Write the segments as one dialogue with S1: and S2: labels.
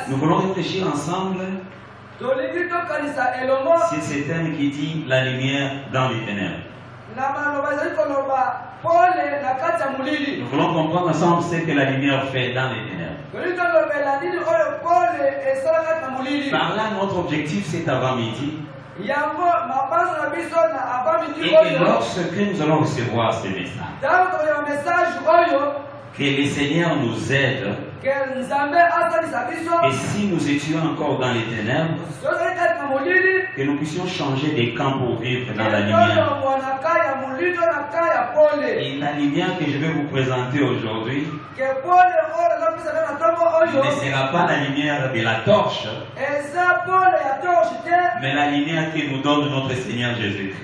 S1: Nous voulons réfléchir ensemble sur ce thème qui dit la lumière dans les ténèbres. Nous voulons comprendre ensemble ce que la lumière fait dans les ténèbres. Par là, notre objectif cet avant-midi et que lorsque nous allons recevoir ce message, que le Seigneur nous aide. Et si nous étions encore dans les ténèbres, que nous puissions changer de camp pour vivre dans la lumière. Et la lumière que je vais vous présenter aujourd'hui ne sera pas la lumière de la torche, mais la lumière que nous donne notre Seigneur Jésus-Christ.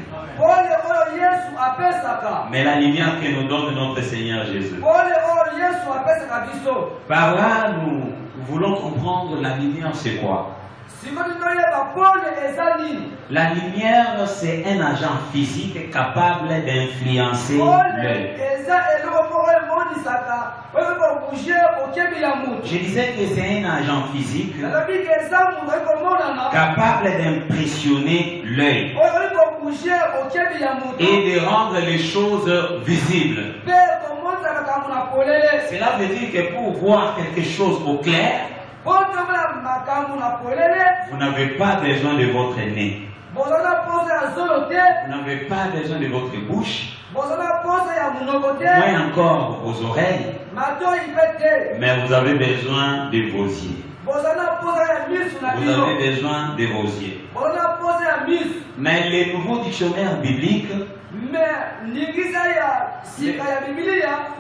S1: Mais la lumière que nous donne notre Seigneur Jésus. Par là, nous voulons comprendre la lumière, c'est quoi? La lumière, c'est un agent physique capable d'influencer l'œil. Je disais que c'est un agent physique capable d'impressionner l'œil et de rendre les choses visibles. Cela veut dire que pour voir quelque chose au clair, vous n'avez pas besoin de votre nez. Vous n'avez pas besoin de votre bouche. Moins encore vos oreilles. Mais vous avez besoin de vos yeux. Vous avez besoin de vos yeux. Mais les nouveaux dictionnaires bibliques,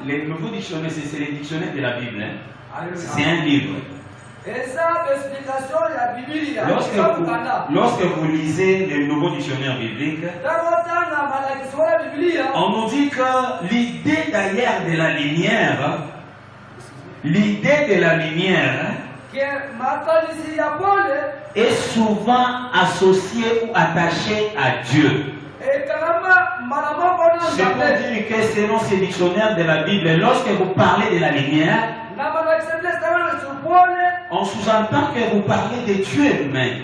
S1: les nouveaux dictionnaires, c'est les dictionnaires de la Bible. Hein? C'est un livre. Lorsque vous lisez les nouveaux dictionnaires bibliques, on nous dit que l'idée d'ailleurs de la lumière, est souvent associée ou attachée à Dieu. C'est pour dire que selon ces dictionnaires de la Bible, lorsque vous parlez de la lumière, on sous-entend que vous parlez de Dieu lui-même.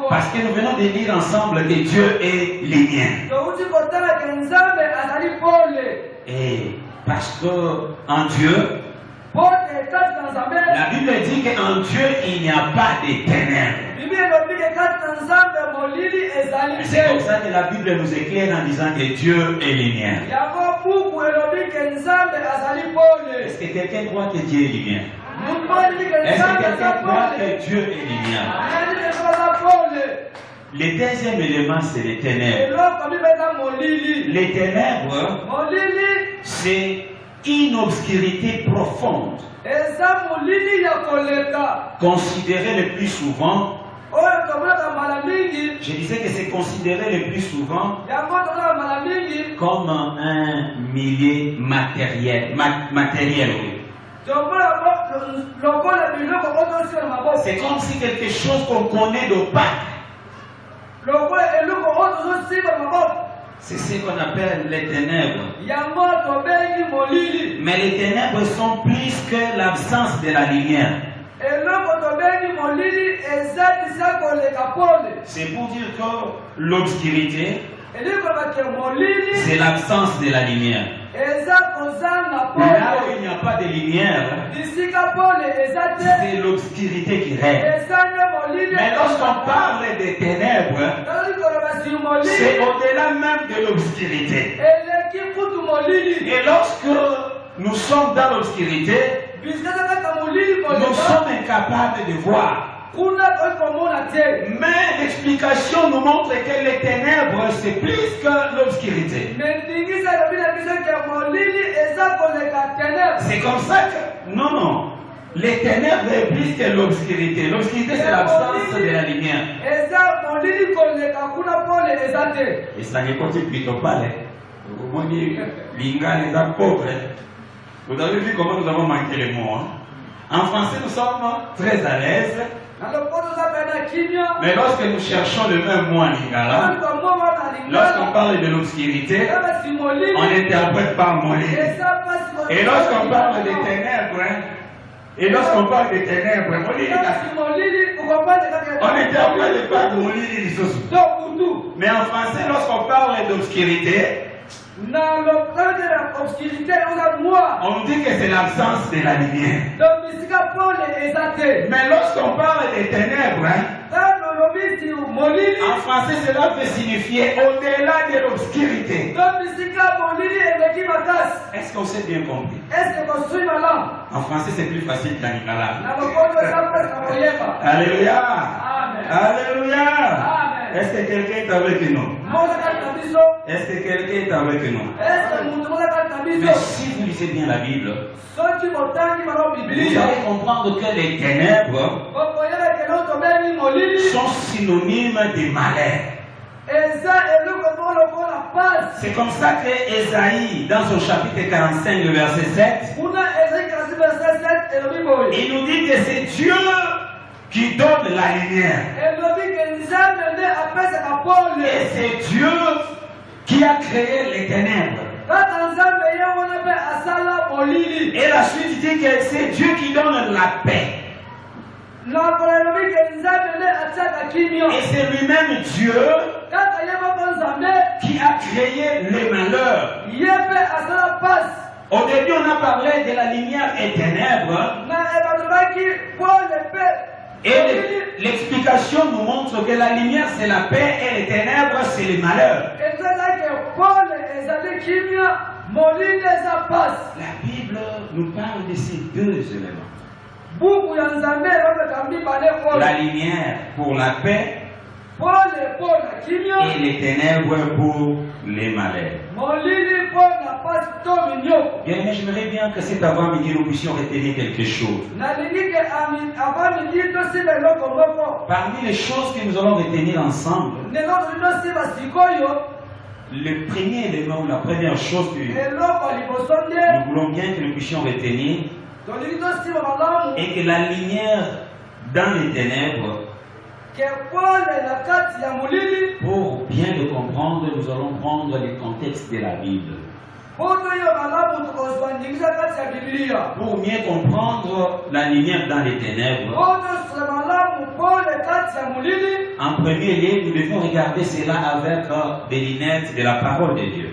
S1: Parce que nous venons de lire ensemble que Dieu est lumière. Et parce qu'en Dieu, la Bible dit qu'en Dieu il n'y a pas de ténèbres. C'est comme ça que la Bible nous éclaire en disant que Dieu est lumière. Est-ce que quelqu'un croit que Dieu est lumière? Est-ce que quelqu'un croit que Dieu est lumière? Le deuxième élément, c'est les ténèbres. Les ténèbres, c'est une obscurité profonde, considérée le plus souvent. Je disais que c'est considéré le plus souvent comme un milieu matériel. C'est comme si quelque chose qu'on connaît d'opaque. C'est ce qu'on appelle les ténèbres. Mais les ténèbres sont plus que l'absence de la lumière. C'est pour dire que l'obscurité, c'est l'absence de la lumière. Là où il n'y a pas de lumière, c'est l'obscurité qui règne. Mais lorsqu'on parle des ténèbres, c'est au-delà même de l'obscurité. Et lorsque nous sommes dans l'obscurité, nous sommes incapables de voir. Mais l'explication nous montre que les ténèbres, c'est plus que l'obscurité. C'est comme ça que... Non. Les ténèbres est plus que l'obscurité. L'obscurité, c'est l'absence de la lumière. Et ça n'est pas plutôt pas. Vous avez vu comment nous avons manqué les mots. Hein? En français, nous sommes très à l'aise. Mais lorsque nous cherchons le même mot en lingala, lorsqu'on parle de l'obscurité, on interprète par mollet. Et lorsqu'on parle des ténèbres, Et lorsqu'on parle de ténèbres, on était en train de parler de Molili. Mais en français, lorsqu'on parle d'obscurité, on nous dit que c'est l'absence de la lumière. Mais lorsqu'on parle des ténèbres, en français, cela peut signifier au-delà de l'obscurité. Est-ce qu'on s'est bien compris? En français, c'est plus facile qu'en lingala. Alléluia. Alléluia. Est-ce que quelqu'un est avec nous? Est-ce que quelqu'un est avec nous? Mais si vous lisez bien la Bible, vous allez comprendre que les ténèbres sont synonymes de malheur. C'est comme ça que Ésaïe, dans son chapitre 45, le verset 7, il nous dit que c'est Dieu qui donne la lumière. Et c'est Dieu qui a créé les ténèbres. Et la suite dit que c'est Dieu qui donne la paix. Et c'est lui-même Dieu qui a créé le malheur. Au début, on a parlé de la lumière et ténèbres. Et l'explication nous montre que la lumière c'est la paix et les ténèbres c'est le malheur. La Bible nous parle de ces deux éléments. La lumière pour la paix et les ténèbres pour les malheurs. Bien, mais j'aimerais bien que cet avant-midi nous puissions retenir quelque chose. Parmi les choses que nous allons retenir ensemble, le premier élément ou la première chose que nous voulons bien que nous puissions retenir est que la lumière dans les ténèbres, pour bien le comprendre, nous allons prendre le contexte de la Bible. Pour mieux comprendre la lumière dans les ténèbres, en premier lieu, nous devons regarder cela avec des lunettes de la parole de Dieu.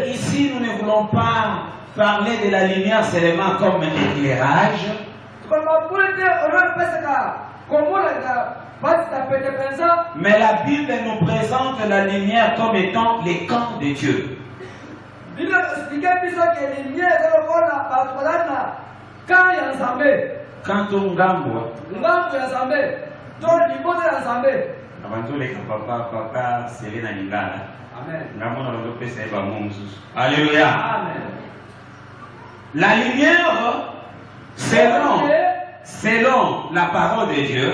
S1: Ici, nous ne voulons pas parler de la lumière seulement comme un éclairage. Mais la Bible nous présente la lumière comme étant les camps de Dieu. Quand on gambo, alléluia. La lumière, selon la parole de Dieu,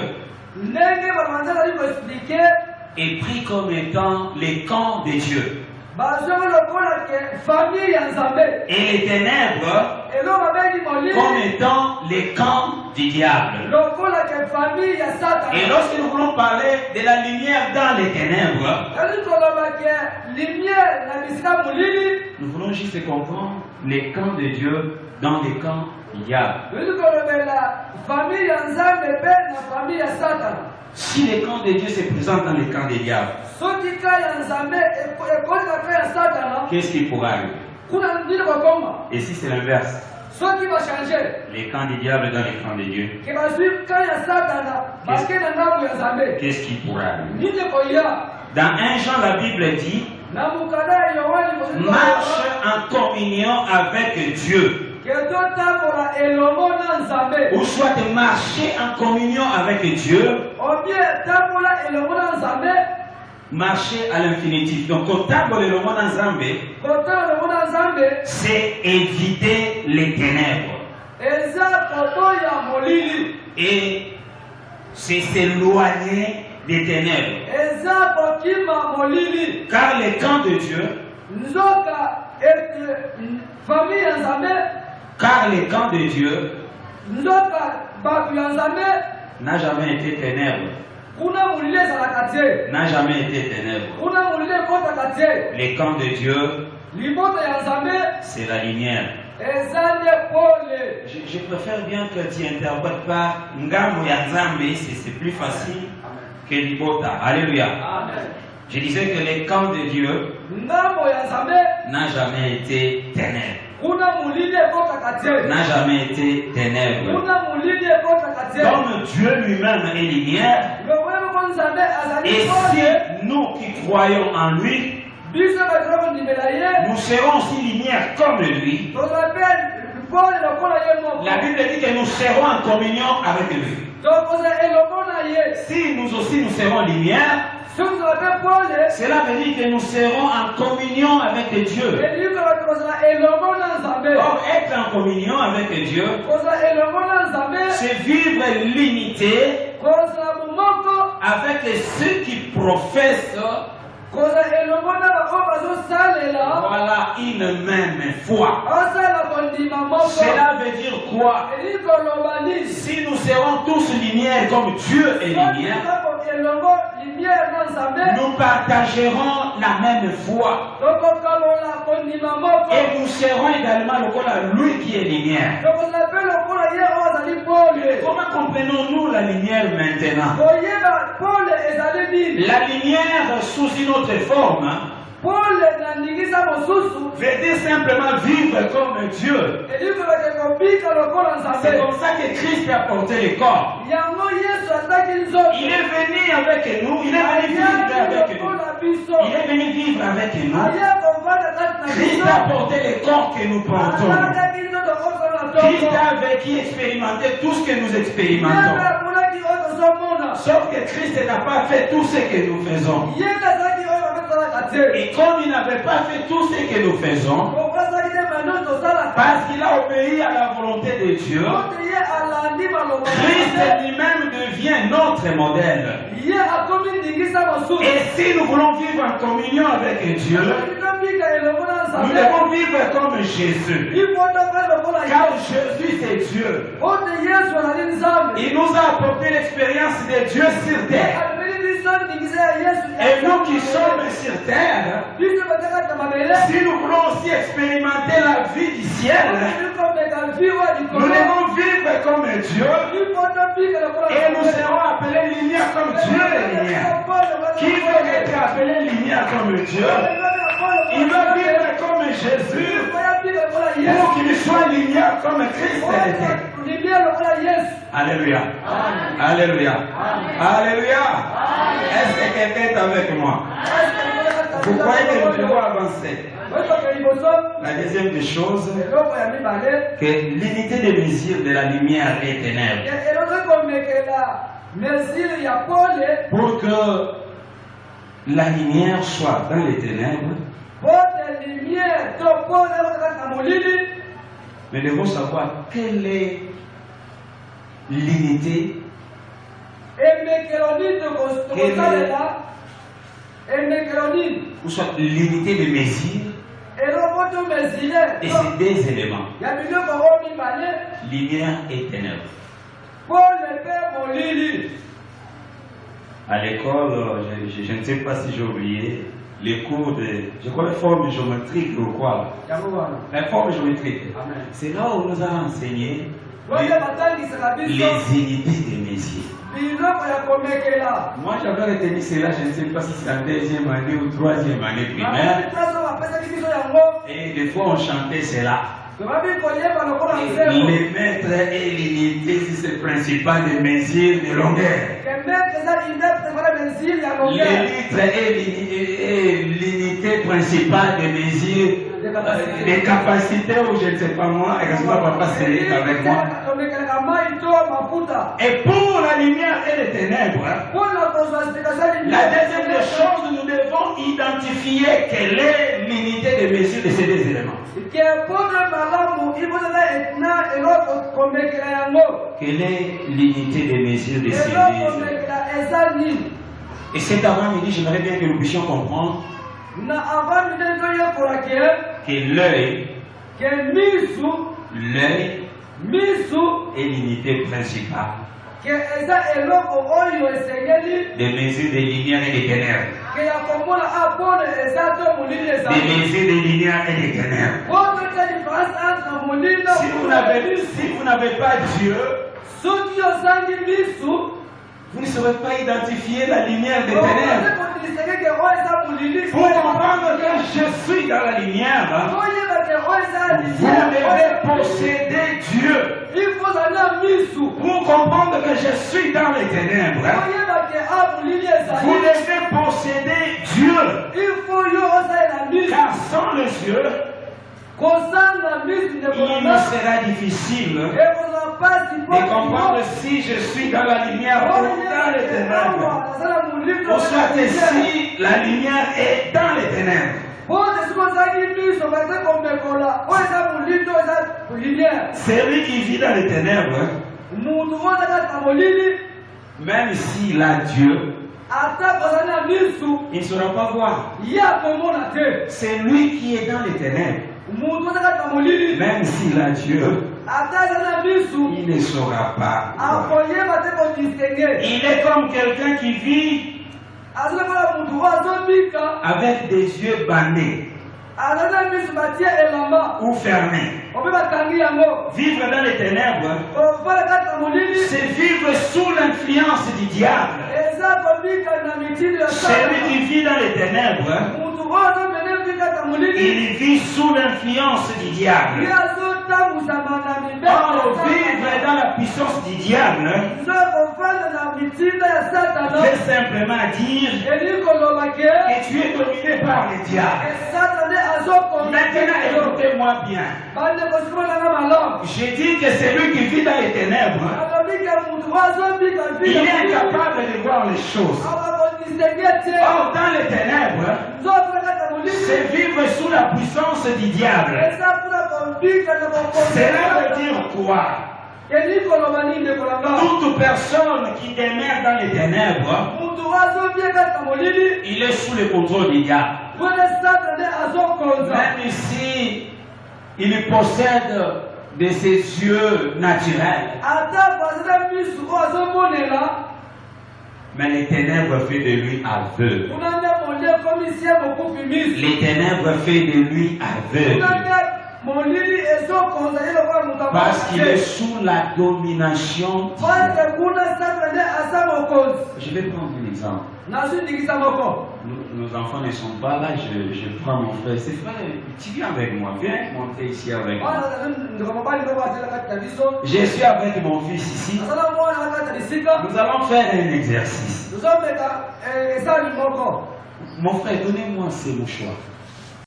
S1: est pris comme étant les camps de Dieu. Et les ténèbres comme étant les camps du diable. Et lorsque nous voulons parler de la lumière dans les ténèbres, nous voulons juste comprendre les camps de Dieu dans les camps du diable. Si les camps de Dieu se présentent dans les camps des diables, qu'est-ce qui pourra arriver? Et si c'est l'inverse? Les camps des diables dans les camps de Dieu, qu'est-ce qui pourra arriver? Dans 1 Jean, la Bible dit: marche en communion avec Dieu. Ou soit marcher en communion avec Dieu, marcher à l'infinitif. Donc, c'est éviter les ténèbres. Et c'est s'éloigner des ténèbres. Car les camps de Dieu, n'a jamais été ténèbres. N'a jamais été ténèbres. Les camps de Dieu c'est la lumière. Je préfère bien que tu interprètes pas Ngambo ya Nzambe, c'est plus facile que Libota. Alléluia. Je disais que le camp de Dieu n'a jamais été ténèbres. N'a jamais été ténèbres. Comme Dieu lui-même est lumière, et si nous qui croyons en lui, nous serons aussi lumière comme lui. La Bible dit que nous serons en communion avec lui. Si nous aussi nous serons lumière, cela veut dire que nous serons en communion avec Dieu. Or, être en communion avec Dieu, c'est vivre l'unité avec ceux qui professent voilà une même foi. Cela veut dire quoi? Si nous serons tous lumière comme Dieu est lumière, nous partagerons la même foi. Et nous serons également lui qui est lumière. Comment comprenons-nous la lumière maintenant? La lumière sous une autre forme veut dire simplement vivre comme Dieu. C'est comme ça que Christ a porté le corps. Il est venu avec nous, il est venu vivre avec nous. Il est venu vivre avec nous. Christ a porté le corps que nous portons. Christ a vécu, expérimenté tout ce que nous expérimentons. Sauf que Christ n'a pas fait tout ce que nous faisons. Et comme il n'avait pas fait tout ce que nous faisons, parce qu'il a obéi à la volonté de Dieu, Christ lui-même devient notre modèle. Et si nous voulons vivre en communion avec Dieu, nous devons vivre comme Jésus. Car Jésus c'est Dieu. Il nous a apporté l'expérience de Dieu sur terre. Et nous qui sommes sur terre, si nous voulons aussi expérimenter la vie du ciel, nous devons vivre comme Dieu et nous serons appelés lumière comme Dieu est lumière. Qui veut être appelé lumière comme Dieu? Il veut vivre comme Jésus pour qu'il soit lumière comme Christ était. Alléluia. Alléluia. Alléluia. Est-ce que quelqu'un est avec moi? Vous croyez que nous devons avancer? La deuxième des choses, que l'unité de mesure de la lumière est ténèbres. Pour que la lumière soit dans les ténèbres, nous devons savoir quelle est l'unité, ou soit l'unité de mesure. Et c'est des éléments. Lumière et ténèbres. À l'école, je ne sais pas si j'ai oublié, les cours de, je crois, les formes géométriques ou quoi. Les formes géométriques. C'est là où on nous a enseigné les unités de mesure. Moi j'avais retenu cela, je ne sais pas si c'est en deuxième année ou troisième année primaire. Et des fois on chantait cela. Les mètres et l'unité, c'est le principal de mesure de longueur. Les litres et l'unité principale de mesure des capacités, ou je ne sais pas moi, et que papa c'est avec moi. Et pour la lumière et les ténèbres, la deuxième des choses, nous devons identifier quelle est l'unité de mesure de ces deux éléments. Quelle est l'unité de mesure de ces deux éléments? Et cet avant-midi, j'aimerais bien que nous puissions comprendre que l'œil est l'unité principale Des mesures de lumière et de ténèbres. Des mesures de lumière et de ténèbres. Si vous n'avez pas Dieu, vous ne saurez pas identifier la lumière des ténèbres. Pour comprendre que je suis dans la lumière, vous devez posséder Dieu. Pour comprendre que je suis dans les ténèbres, vous devez posséder Dieu. Car sans les yeux, il me sera difficile de comprendre si je suis dans la lumière ou dans les ténèbres. Ou soit si la lumière est dans les ténèbres. C'est lui qui vit dans les ténèbres. Même s'il a Dieu, il ne saura pas voir. C'est lui qui est dans les ténèbres. Même s'il a Dieu, il ne saura pas. Il est comme quelqu'un qui vit avec des yeux bandés ou fermés. Vivre dans les ténèbres, c'est vivre sous l'influence du diable. Celui qui vit dans les ténèbres, il vit sous l'influence du diable. Or, vivre dans la puissance du diable veut simplement dire que tu es dominé par le diable. Maintenant, écoutez-moi bien. J'ai dit que celui qui vit dans les ténèbres, il est incapable de voir les choses. Or, dans les ténèbres, c'est vivre sous la puissance du diable. Cela veut dire quoi? Toute personne qui demeure dans les ténèbres, il est sous le contrôle du diable. Même si il possède de ses yeux naturels. Mais les ténèbres fait de lui aveugle. Les ténèbres fait de lui aveugle. Parce qu'il est sous la domination divine. Je vais prendre un exemple. Nos enfants ne sont pas là, je prends mon frère. C'est frère, tu viens avec moi, viens monter ici avec moi. Je suis avec mon fils ici. Nous allons faire un exercice. Mon frère, donnez-moi ces mouchoirs.